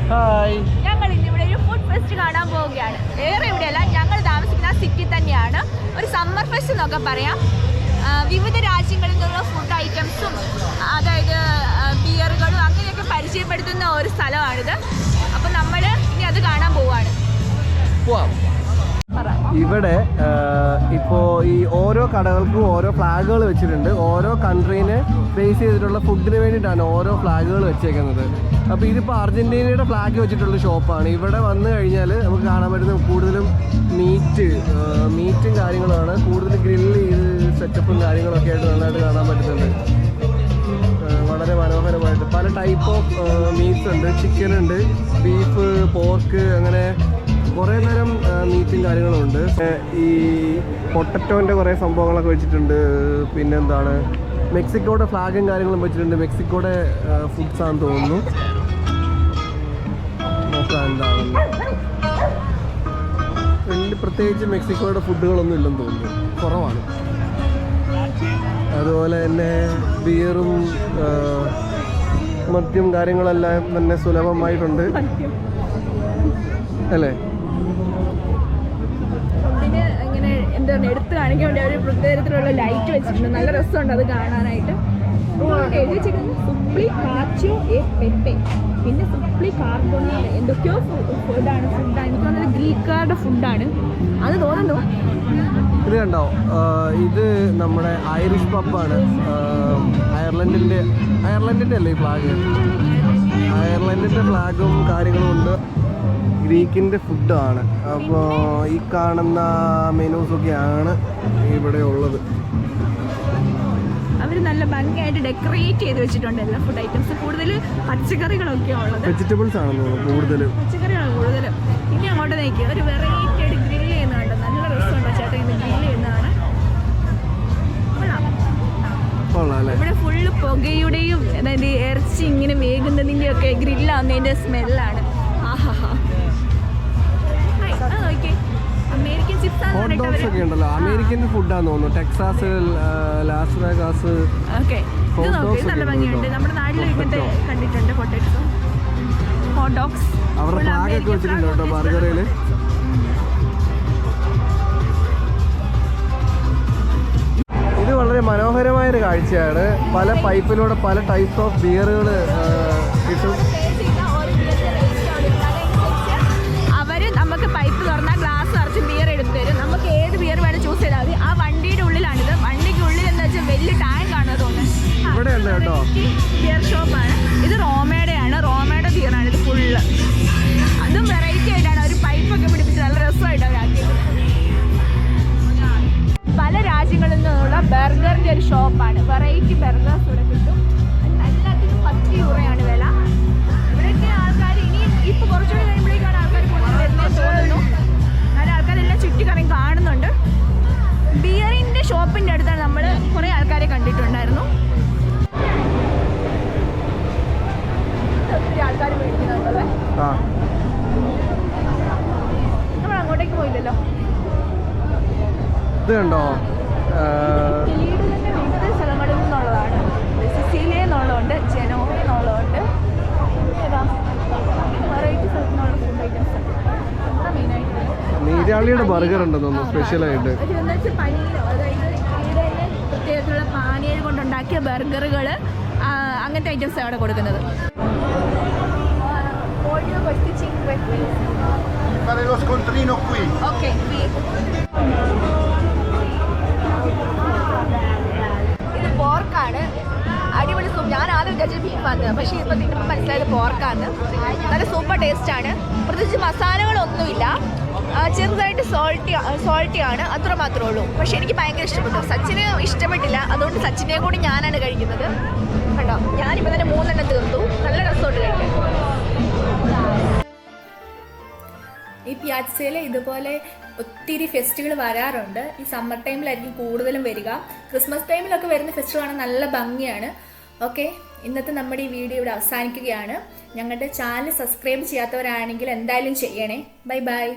Hi. ഞങ്ങൾ ഇന്നിവിടെ ഒരു ഫുഡ് ഫെസ്റ്റ് കാണാൻ പോവുകയാണ്. വേറെ എവിടെയല്ല, ഞങ്ങൾ താമസിക്കുന്ന സിറ്റി തന്നെയാണ്. ഒരു സമ്മർ ഫെസ്റ്റ് എന്നൊക്കെ പറയാം. വിവിധ രാജ്യങ്ങളിൽ നിന്നുള്ള ഫുഡ് ഐറ്റംസും അതായത് ബിയറുകളും അങ്ങനെയൊക്കെ പരിചയപ്പെടുത്തുന്ന ഒരു സ്ഥലമാണിത്. അപ്പം നമ്മൾ ഇനി അത് കാണാൻ പോവാണ്. ഇവിടെ ഇപ്പോൾ ഈ ഓരോ കടകൾക്കും ഓരോ ഫ്ലാഗുകൾ വെച്ചിട്ടുണ്ട്. ഓരോ കൺട്രീനെ ബേസ് ചെയ്തിട്ടുള്ള ഫുഡിന് വേണ്ടിയിട്ടാണ് ഓരോ ഫ്ലാഗുകൾ വെച്ചേക്കുന്നത്. അപ്പോൾ ഇതിപ്പോൾ അർജൻറ്റീനയുടെ ഫ്ലാഗ് വെച്ചിട്ടുള്ള ഷോപ്പാണ്. ഇവിടെ വന്നു കഴിഞ്ഞാൽ നമുക്ക് കാണാൻ പറ്റുന്ന കൂടുതലും മീറ്റും കാര്യങ്ങളുമാണ്. കൂടുതൽ ഗ്രില്ല് ചെയ്ത് സെറ്റപ്പും കാര്യങ്ങളൊക്കെ ആയിട്ട് നന്നായിട്ട് കാണാൻ പറ്റുന്നുണ്ട്. വളരെ മനോഹരമായിട്ട് പല ടൈപ്പ് ഓഫ് മീറ്റ്സ് ഉണ്ട്. ചിക്കൻ ഉണ്ട്, ബീഫ്, പോർക്ക്, അങ്ങനെ കുറേ തരം മീറ്റും കാര്യങ്ങളും ഉണ്ട്. ഈ പൊട്ടറ്റോൻ്റെ കുറേ സംഭവങ്ങളൊക്കെ വെച്ചിട്ടുണ്ട്. പിന്നെന്താണ്, മെക്സിക്കോയുടെ ഫ്ലാഗും കാര്യങ്ങളും വെച്ചിട്ടുണ്ട്. മെക്സിക്കോയുടെ ഫുഡ്സ് ആണെന്ന് തോന്നുന്നു. നോക്കാം എന്താണെന്ന്. വലിയ പ്രത്യേകിച്ച് മെക്സിക്കോയുടെ ഫുഡുകളൊന്നും ഇല്ലെന്ന് തോന്നുന്നു, കുറവാണ്. അതുപോലെ തന്നെ ബിയറും മദ്യം കാര്യങ്ങളെല്ലാം തന്നെ സുലഭമായിട്ടുണ്ട് അല്ലേ? ഇങ്ങനെ എന്താണ് എടുത്ത് കാണിക്കാൻ വേണ്ടി ഒരു പ്രത്യേകതരത്തിലുള്ള ലൈറ്റ് വെച്ചിട്ടുണ്ട്. നല്ല രസമുണ്ട് അത് കാണാനായിട്ട്. എഴുതി വെച്ചിരിക്കുന്നത് സുപ്ലി കാച്ചോ എ പെപ്പെ, പിന്നെ സുപ്ലി കാർബോണേറ, എന്തൊക്കെയോ ഫുഡാണ്. എനിക്ക് തോന്നുന്നത് ഗ്രീക്കുകാരുടെ ഫുഡാണ് അത് തോന്നുന്നു. ഇത് കണ്ടോ, ഇത് നമ്മുടെ ഐറിഷ് പബ്ബാണ്. അയർലൻഡിൻ്റെ അല്ലേ ഈ ഫ്ലാഗ്? അയർലൻഡിൻ്റെ ഫ്ലാഗും കാര്യങ്ങളും ഉണ്ട്. ഗ്രീക്കിൻ്റെ ഫുഡാണ്. അപ്പോൾ ഈ കാണുന്ന മെനൂസൊക്കെയാണ് ഇവിടെ ഉള്ളത്. അവർ നല്ല ഭംഗിയായിട്ട് ഡെക്കറേറ്റ് ചെയ്ത് വെച്ചിട്ടുണ്ട് എല്ലാ ഫുഡ് ഐറ്റംസ്. കൂടുതൽ പച്ചക്കറികളൊക്കെയാണ് ഉള്ളത്. വെജിറ്റബിൾസ് ആണെന്ന് തോന്നുന്നു കൂടുതലും. പച്ചക്കറികളാണ് കൂടുതലും. ഇനി അങ്ങോട്ട് നോക്കി ഒരു വെറൈറ്റി ആയിട്ട് ഗ്രില്ല് ചെയ്യുന്നതാണ്. നല്ല രസമുണ്ടോ ചേട്ടാ ഇത് ഗ്രില്ല് ചെയ്യുന്നതാണ്. ഇവിടെ ഫുള്ള് പുകയുടെയും അതായത് ഇറച്ചി ഇങ്ങനെ വേകുന്നതിൻ്റെ ഒക്കെ ഗ്രില്ലാവുന്നതിൻ്റെ സ്മെല്ലാണ്. ആഹാ, നോക്കി അമേരിക്കൻ ചിപ്സ് ഒക്കെ ഉണ്ടല്ലോ, അമേരിക്കൻ ഫുഡാന്ന് തോന്നുന്നു. Texas, Las Vegas. ഓക്കെ, ഇത് നോക്കി നല്ല ഭംഗിയുണ്ട്. നമ്മുടെ നാട്ടിൽ ഇങ്ങനത്തെ കണ്ടിട്ടുണ്ട് പൊട്ടറ്റോ ഹോട്ട് ഡോഗ്സ്. അവരുടെ ഫ്ലാഗൊക്കെ വെച്ചിട്ടുണ്ട് കേട്ടോ ബർഗറിൽ. ഇത് വളരെ മനോഹരമായൊരു കാഴ്ചയാണ്. പല പൈപ്പിലൂടെ പല ടൈപ്സ് ഓഫ് ബിയറുകൾ കിട്ടും. നമുക്ക് പൈപ്പ് തുറന്നാൽ ഗ്ലാസ് നിറച്ച് ബിയർ എടുത്തു തരും. നമുക്ക് ഏത് ബിയർ വേണം ചൂസ് ചെയ്താൽ മതി. ആ വണ്ടിയുടെ ഉള്ളിലാണിത്. വണ്ടിക്ക് ഉള്ളിൽ എന്ന് വെച്ചാൽ വലിയ ടാങ്ക് ആണ് തോന്നുന്നത്. ബിയർ ഷോപ്പാണ് ഇത്. റോമയുടെ ബിയറാണ് ഇത് ഫുള്ള്. അതും വെറൈറ്റി ആയിട്ടാണ് അവർ പൈപ്പൊക്കെ പിടിപ്പിച്ച് നല്ല രസമായിട്ട് അവരാക്കിയത്. പല രാജ്യങ്ങളിൽ നിന്നുള്ള ബർഗറിൻ്റെ ഒരു ഷോപ്പാണ്. വെറൈറ്റി ബർഗേഴ്സ് ഇവിടെ കിട്ടും. എല്ലാത്തിനും 10 യൂറോയാണ് വില. ഇവിടെയൊക്കെ ആൾക്കാർ ഇനിയും ഇപ്പോൾ കുറച്ചുകൂടി കഴിയുമ്പോഴേക്കാണ് ആൾക്കാർ കൂടുതൽ വരുന്നത് തോന്നുന്നു. നല്ല ആൾക്കാരെല്ലാം ചുറ്റിക്കറങ്ങി കാണുന്നുണ്ട്. ബിയറിൻ്റെ ഷോപ്പിൻ്റെ അടുത്താണ് നമ്മൾ കുറേ ആൾക്കാരെ കണ്ടിട്ടുണ്ടായിരുന്നു. ഒത്തിരി ആൾക്കാർ മേടിക്കുന്നുണ്ടല്ലേ. നമ്മൾ അങ്ങോട്ടേക്ക് പോയില്ലല്ലോ. ഇത് കണ്ടോ, ഇറ്റലിയുടെ വിവിധ സ്ഥലങ്ങളിൽ നിന്നുള്ളതാണ്. സിസിലിയിൽ നിന്നുള്ളതുണ്ട്, ജനോവയിൽ നിന്നുള്ളതുണ്ട്. ഏതാ വെറൈറ്റി സ്ഥലത്തിനുള്ള ഫുഡ് ഐറ്റംസ് എന്താ മെയിനായിട്ട്? നീരാളിയുടെ ബർഗർ ഉണ്ടെന്ന് തോന്നുന്നു സ്പെഷ്യലായിട്ട്. പനീരോ, അതായത് ഇവിടെ തന്നെ പ്രത്യേകത്തിലുള്ള പാനീയം കൊണ്ടുണ്ടാക്കിയ ബർഗറുകൾ, അങ്ങനത്തെ ഐറ്റംസ് അവിടെ കൊടുക്കുന്നത്. ഓക്കെ, ഇത് പോർക്കാണ്. അടിപൊളി സൂപ്പ്. ഞാൻ ആദ്യം വിചാരിച്ചത് ബീഫാണ്, പക്ഷേ ഇപ്പോൾ തിന്നുമ്പോൾ മനസ്സിലായത് പോർക്കാണ്. നല്ല സൂപ്പർ ടേസ്റ്റാണ്. പ്രത്യേകിച്ച് മസാലകളൊന്നുമില്ല. ചെറുതായിട്ട് സോൾട്ടി ആണ്, അത്ര മാത്രമേ ഉള്ളൂ. പക്ഷെ എനിക്ക് ഭയങ്കര ഇഷ്ടപ്പെട്ടു. സച്ചിന് ഇഷ്ടപ്പെട്ടില്ല, അതുകൊണ്ട് സച്ചിനെ കൂടി ഞാനാണ് കഴിക്കുന്നത്. കണ്ടോ, ഞാനിപ്പോൾ തന്നെ 3 എണ്ണം തീർത്തു. നല്ല രസമുണ്ട് കഴിക്കാൻ. ഈ പിയാറ്റ്സയിൽ ഇതുപോലെ ഒത്തിരി ഫെസ്റ്റുകൾ വരാറുണ്ട്. ഈ സമ്മർ ടൈമിലായിരിക്കും കൂടുതലും വരിക. ക്രിസ്മസ് ടൈമിലൊക്കെ വരുന്ന ഫെസ്റ്റുകളാണ് നല്ല ഭംഗിയാണ്. ഓക്കെ, ഇന്നത്തെ നമ്മുടെ ഈ വീഡിയോ ഇവിടെ അവസാനിക്കുകയാണ്. ഞങ്ങളുടെ ചാനൽ സബ്സ്ക്രൈബ് ചെയ്യാത്തവരാണെങ്കിൽ എന്തായാലും ചെയ്യണേ. Bye bye.